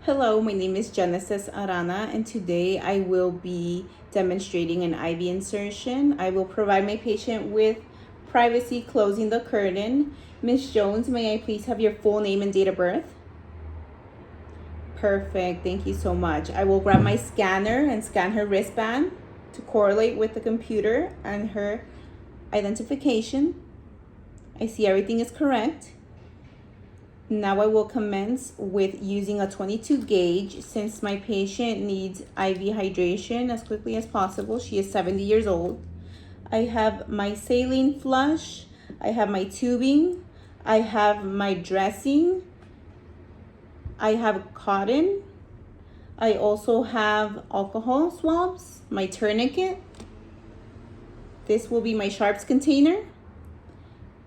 Hello, my name is Genesis Arana, and today I will be demonstrating an IV insertion. I will provide my patient with privacy closing the curtain. Ms. Jones, may I please have your full name and date of birth? Perfect, thank you so much. I will grab my scanner and scan her wristband to correlate with the computer and her identification. I see everything is correct. Now I will commence with using a 22 gauge since my patient needs IV hydration as quickly as possible. She is 70 years old. I have my saline flush, I have my tubing, I have my dressing, I have cotton, I also have alcohol swabs, my tourniquet. This will be my sharps container,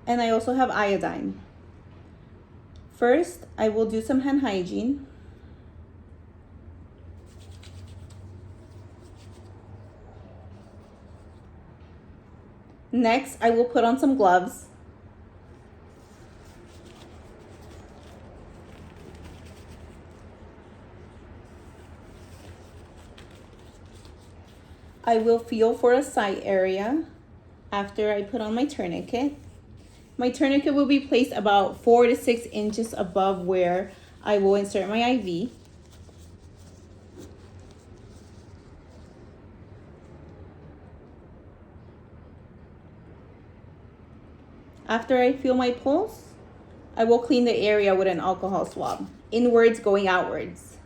and I also have iodine. First, I will do some hand hygiene. Next, I will put on some gloves. I will feel for a site area after I put on my tourniquet. My tourniquet will be placed about 4 to 6 inches above where I will insert my IV. After I feel my pulse, I will clean the area with an alcohol swab, inwards going outwards.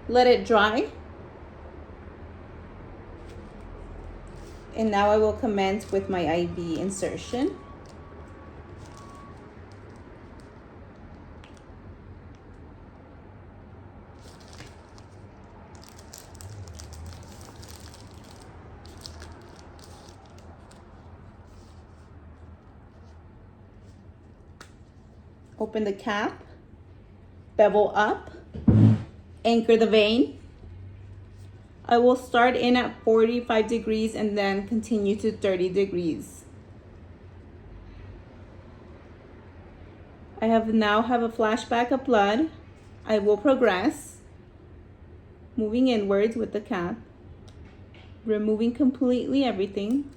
Let it dry. And now I will commence with my IV insertion. Open the cap, bevel up, anchor the vein. I will start in at 45 degrees and then continue to 30 degrees. I now have a flashback of blood. I will progress, moving inwards with the cap, removing completely everything.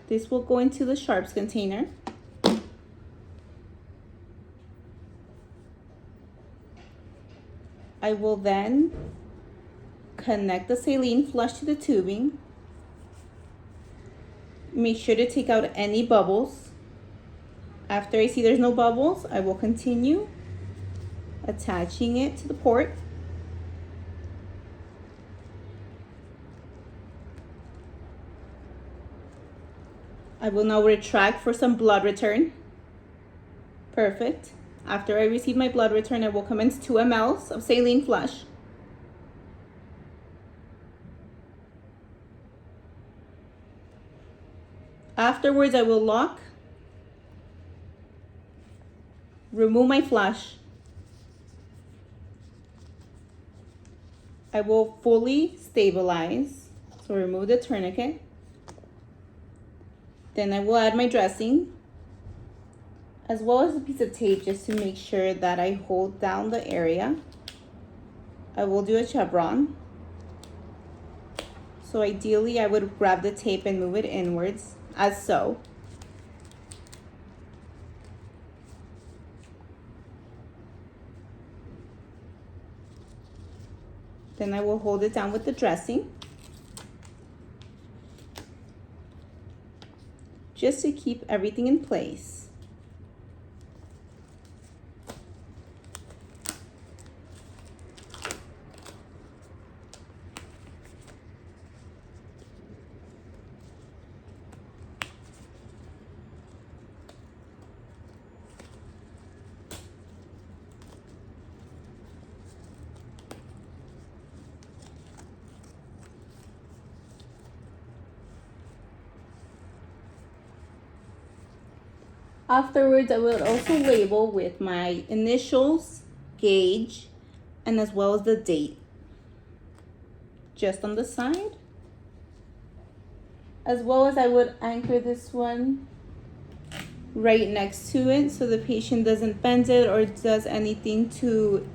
This will go into the sharps container. I will then connect the saline flush to the tubing. Make sure to take out any bubbles. After I see there's no bubbles, I will continue attaching it to the port. I will now retract for some blood return. Perfect. After I receive my blood return, I will commence 2 mL of saline flush. Afterwards, I will lock, remove my flush. I will fully stabilize, so remove the tourniquet. Then I will add my dressing, as well as a piece of tape just to make sure that I hold down the area. I will do a chevron. So ideally, I would grab the tape and move it inwards, as so. Then I will hold it down with the dressing, just to keep everything in place. Afterwards, I will also label with my initials, gauge, and as well as the date. Just on the side. As well as I would anchor this one right next to it so the patient doesn't bend it or does anything to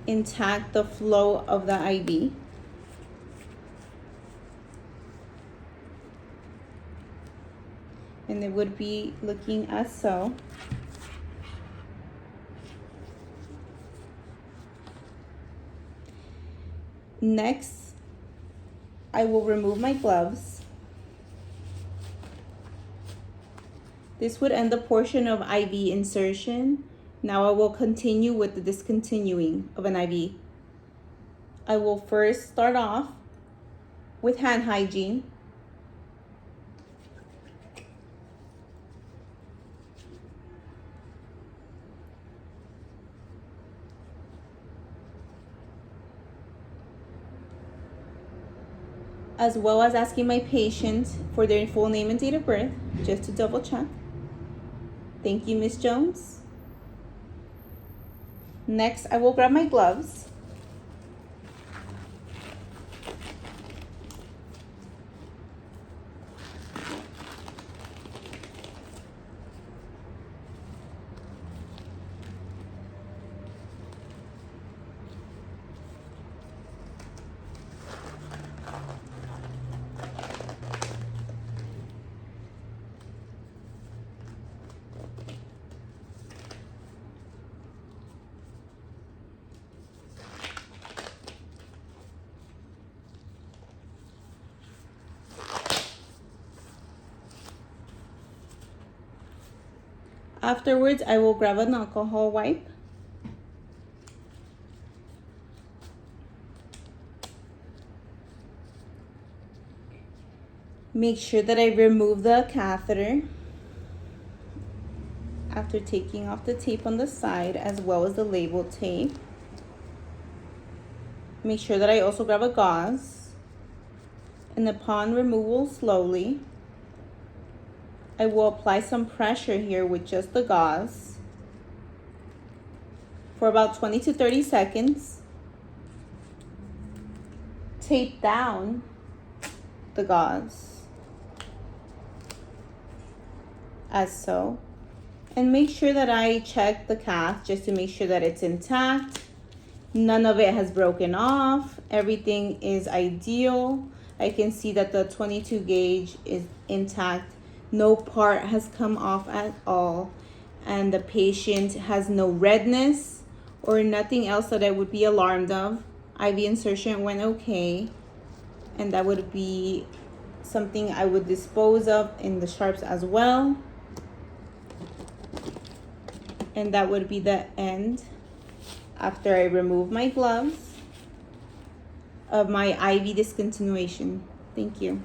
intact the flow of the IV. And it would be looking as so. Next, I will remove my gloves. This would end the portion of IV insertion. Now I will continue with the discontinuing of an IV. I will first start off with hand hygiene. As well as asking my patient for their full name and date of birth, just to double check. Thank you, Miss Jones. Next, I will grab my gloves. Afterwards, I will grab an alcohol wipe. Make sure that I remove the catheter after taking off the tape on the side as well as the label tape. Make sure that I also grab a gauze. And upon removal slowly, I will apply some pressure here with just the gauze for about 20 to 30 seconds. Tape down the gauze as so. And make sure that I check the cath just to make sure that it's intact. None of it has broken off. Everything is ideal. I can see that the 22 gauge is intact. No part has come off at all. And the patient has no redness or nothing else that I would be alarmed of. IV insertion went okay. And that would be something I would dispose of in the sharps as well. And that would be the end after I remove my gloves of my IV discontinuation. Thank you.